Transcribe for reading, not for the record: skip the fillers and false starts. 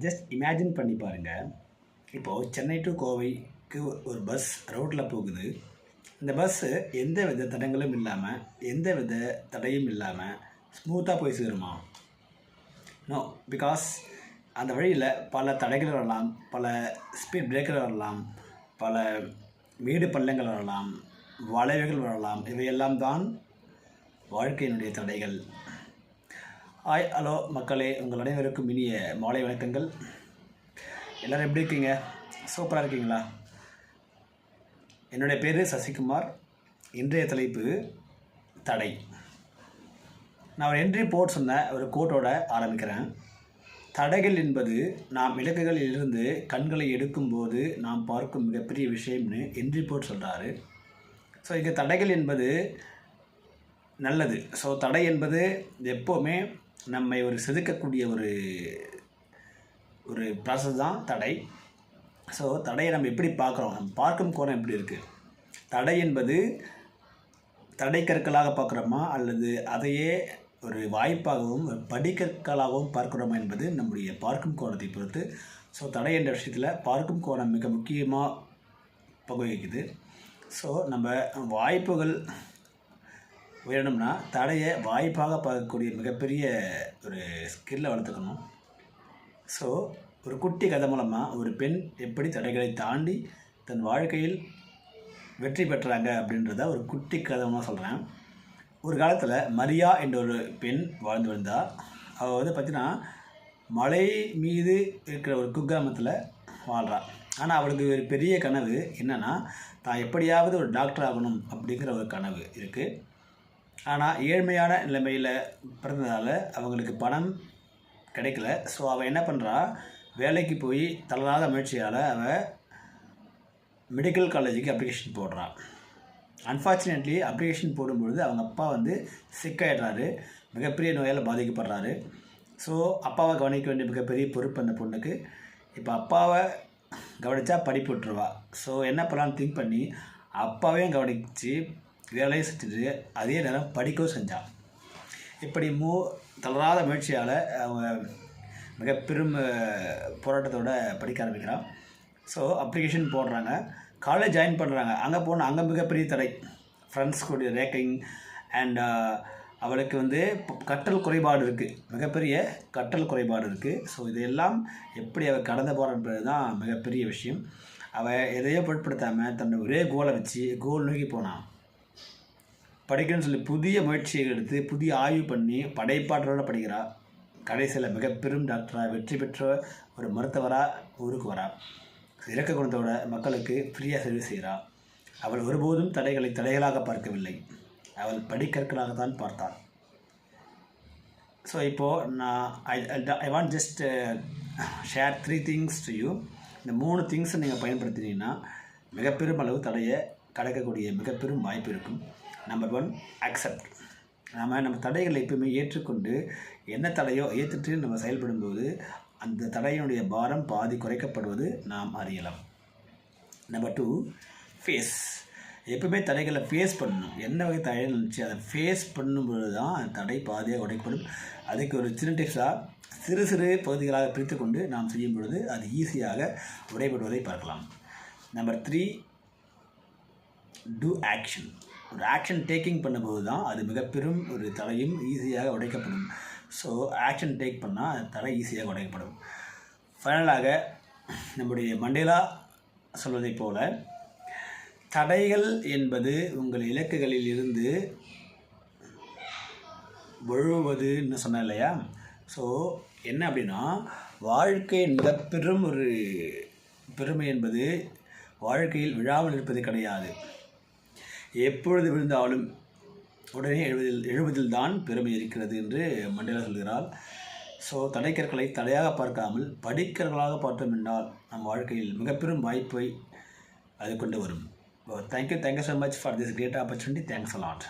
Just imagine பண்ணி பாருங்கள். இப்போது சென்னை டு கோவைக்கு ஒரு பஸ் ரோட்டில் போகுது. இந்த பஸ்ஸு எந்த வித தடங்களும் இல்லாமல், எந்த வித தடையும் இல்லாமல் ஸ்மூத்தாக போய் சேருமா? நோ. பிகாஸ் அந்த வழியில் பல தடைகள் வரலாம், பல ஸ்பீட் பிரேக்கர் வரலாம், பல மேடு பள்ளங்கள் வரலாம், வளைவுகள் வரலாம். இவையெல்லாம் தான் வாழ்க்கையினுடைய தடைகள். ஹலோ மக்களே, உங்கள் அனைவருக்கும் இனிய மாலை வணக்கங்கள். எல்லோரும் எப்படி இருக்கீங்க? சூப்பராக இருக்கீங்களா? என்னுடைய பேர் சசிகுமார். இன்றைய தலைப்பு தடை. நான் ஒரு என்ட்ரி போட் சொன்ன ஒரு கோட்டோட ஆரம்பிக்கிறேன். தடைகள் என்பது நாம் இலக்குகளில் இருந்து கண்களை எடுக்கும்போது நாம் பார்க்கும் மிகப்பெரிய விஷயம்னு என்ட்ரி போட் சொல்கிறாரு. ஸோ இங்கே தடைகள் என்பது நல்லது. ஸோ தடை என்பது எப்போவுமே நம்மை ஒரு செதுக்கக்கூடிய ஒரு ப்ராசஸ் தான் தடை. ஸோ தடையை நம்ம எப்படி பார்க்குறோம், நம்ம பார்க்கும் கோணம் எப்படி இருக்குது? தடை என்பது தடை கற்களாக பார்க்குறோமா, அல்லது அதையே ஒரு வாய்ப்பாகவும் ஒரு படிக்கற்களாகவும் பார்க்குறோமா என்பது நம்முடைய பார்க்கும் கோணத்தை பொறுத்து. ஸோ தடை என்ற விஷயத்தில் பார்க்கும் கோணம் மிக முக்கியமாக பங்கு வகிக்குது. ஸோ நம்ம வாய்ப்புகள் உயரணும்னா தடையை வாய்ப்பாக பார்க்கக்கூடிய மிகப்பெரிய ஒரு ஸ்கில்லை வளர்த்துக்கணும். ஸோ ஒரு குட்டி கதை மூலமாக ஒரு பெண் எப்படி தடைகளை தாண்டி தன் வாழ்க்கையில் வெற்றி பெற்றாங்க அப்படின்றத ஒரு குட்டி கதைமாக சொல்கிறேன். ஒரு காலத்தில் மரியா என்ற ஒரு பெண் வாழ்ந்து வந்தாள். அவள் பார்த்திங்கன்னா மலை மீது இருக்கிற ஒரு குக்கிராமத்தில் வாழ்கிறாள். ஆனால் அவளுக்கு ஒரு பெரிய கனவு என்னென்னா, தான் எப்படியாவது ஒரு டாக்டர் ஆகணும் அப்படிங்கிற ஒரு கனவு இருக்குது. ஆனால் ஏழ்மையான நிலைமையில் பிறந்ததால் அவங்களுக்கு பணம் கிடைக்கல. ஸோ அவள் என்ன பண்ணுறா, வேலைக்கு போய் தளராத முயற்சியால் அவள் மெடிக்கல் காலேஜுக்கு அப்ளிகேஷன் போடுறாள். அன்ஃபார்ச்சுனேட்லி அப்ளிகேஷன் போடும்பொழுது அவங்க அப்பா சிக்காயிடுறாரு, மிகப்பெரிய நோயால் பாதிக்கப்படுறாரு. ஸோ அப்பாவை கவனிக்க வேண்டிய மிகப்பெரிய பொறுப்பு அந்த பொண்ணுக்கு. இப்போ அப்பாவை கவனித்தா படிப்பு விட்டுருவா. ஸோ என்ன பண்ணலான்னு திங்க் பண்ணி அப்பாவையும் கவனித்து வேலையை செஞ்சுட்டு அதே நேரம் படிக்கவும் செஞ்சாள். இப்படி தளராத முயற்சியால் அவங்க மிக பெரும் போராட்டத்தோடு படிக்க ஆரம்பிக்கிறான். ஸோ அப்ளிகேஷன் போடுறாங்க, காலேஜ் ஜாயின் பண்ணுறாங்க. அங்கே மிகப்பெரிய தடை, ஃப்ரெண்ட்ஸ் கூடிய ரேக்கிங் அண்ட் அவளுக்கு கற்றல் குறைபாடு இருக்குது, மிகப்பெரிய கற்றல் குறைபாடு இருக்குது. ஸோ இதையெல்லாம் எப்படி அவள் கடந்து போகிறான்றது தான் மிகப்பெரிய விஷயம். அவள் எதையோ பொருட்படுத்தாமல் தன்னை ஒரே கோலை வச்சு கோல் நோக்கி போனான். படிக்கணும்னு சொல்லி புதிய முயற்சியை எடுத்து புதிய ஆய்வு பண்ணி படைப்பாற்றலோடு படிக்கிறாள். கடைசியில் மிக பெரும் டாக்டராக வெற்றி பெற்ற ஒரு மருத்துவராக ஊருக்கு வரா. இறக்க குணத்தோட மக்களுக்கு ஃப்ரீயாக சர்வீஸ் செய்கிறாள். அவள் ஒருபோதும் தடைகளை தடைகளாக பார்க்கவில்லை, அவள் படிக்கற்களாகத்தான் பார்த்தாள். ஸோ இப்போது நான் I want just share 3 things to you. இந்த 3 திங்ஸை நீங்கள் பயன்படுத்தினீங்கன்னா மிகப்பெரும் அளவு தடையை கடக்கக்கூடிய மிகப்பெரும் வாய்ப்பு இருக்கும். Number 1, accept. நம்ம தடைகளை எப்பவுமே ஏற்றுக்கொண்டு என்ன தடையோ ஏற்றுட்டு நம்ம செயல்படும்போது அந்த தடையினுடைய பாரம் பாதி குறைக்கப்படுவது நாம் அறியலாம். Number 2, face. எப்பவுமே தடைகளை ஃபேஸ் பண்ணணும். என்ன வகை தடை நினச்சி அதை ஃபேஸ் பண்ணும்பொழுது தான் அந்த தடை பாதியாக உடைக்கப்படும். அதுக்கு ஒரு சின்ன டிப்ஸாக சிறு சிறு பகுதிகளாக பிரித்து கொண்டு நாம் செய்யும் பொழுது அது ஈஸியாக உடைபடுவதை பார்க்கலாம். Number 3, do action. ஒரு ஆக்ஷன் டேக்கிங் பண்ணும்போது தான் அது மிக பெரும் ஒரு தடையும் ஈஸியாக உடைக்கப்படும். ஸோ ஆக்ஷன் டேக் பண்ணால் அந்த தடை ஈஸியாக உடைக்கப்படும். ஃபைனலாக நம்முடைய மண்டேலா சொல்வதைப் போல, தடைகள் என்பது உங்கள் இலக்குகளில் இருந்து வழுவதுன்னு சொன்னேன் இல்லையா? ஸோ என்ன அப்படின்னா, வாழ்க்கையின் மிக பெரும் ஒரு பெருமை என்பது வாழ்க்கையில் விழாமல் இருப்பது கிடையாது. எப்பொழுது விழுந்தாலும் உடனே எழுவதில் தான் பெருமை இருக்கிறது என்று மண்டேலா சொல்கிறார். ஸோ தடைக்கற்களை தடையாக பார்க்காமல் படிக்கற்களாக பார்த்தோம் என்றால் நம் வாழ்க்கையில் மிகப்பெரும் வாய்ப்பை அது கொண்டு வரும். Thank you so much for this great opportunity. Thanks a lot.